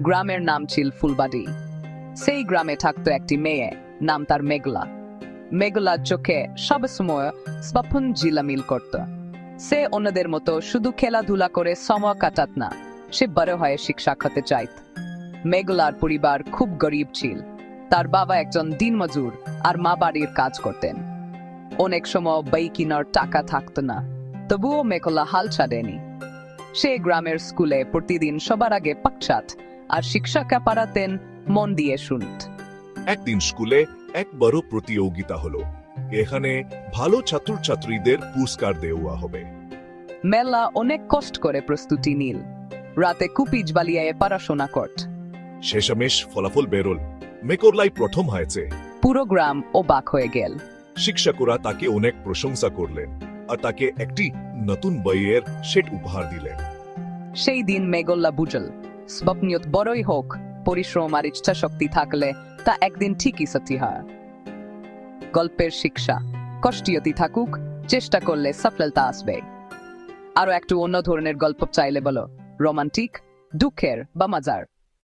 গ্রামের নাম ছিল ফুলবাড়ি। সেই গ্রামে থাকতো একটি মেয়ে, নাম তার মেঘলা। মেঘলার চোখে সবসময় স্বপ্ন ঝিলামিল করত। সে অন্যদের মতো শুধু খেলাধুলা করে সময় কাটাত না, সে বড় হয়ে শিক্ষক হতে চাইত। মেঘলার পরিবার খুব গরিব ছিল। তার বাবা একজন দিনমজুর আর মা বাড়ির কাজ করতেন। অনেক সময় বই কিনার টাকা থাকতো না, তবুও মেঘলা হাল ছাড়েনি। সে গ্রামের স্কুলে প্রতিদিন সবার আগে পাকসাত আর শিক্ষকরা পারাতেন মন দিয়ে শুনত। একদিন স্কুলে এক বড় প্রতিযোগিতা হলো। এখানে ভালো ছাত্রছাত্রীদের পুরস্কার দেওয়া হবে। মেলা অনেক কষ্ট করে প্রস্তুতি নিল। রাতে কুপিজ বালিয়ে পড়াশোনা করত। শেষমেশ ফলাফল বেরোল, মেঘলাই প্রথম হয়েছে। পুরো গ্রাম অবাক হয়ে গেল। শিক্ষকরা তাকে অনেক প্রশংসা করলেন আর তাকে একটি নতুন বইয়ের সেট উপহার দিলেন। সেই দিন মেঘলা বুঝল, স্বপ্নিয়ত বড়ই হোক, পরিশ্রম আর ইচ্ছা শক্তি থাকলে তা একদিন ঠিকই সত্যি হয়। গল্পের শিক্ষা, কষ্টিয়তি থাকুক, চেষ্টা করলে সফলতা আসবে। আরো একটু অন্য ধরনের গল্প চাইলে বলো, রোমান্টিক, দুঃখের বা মজার।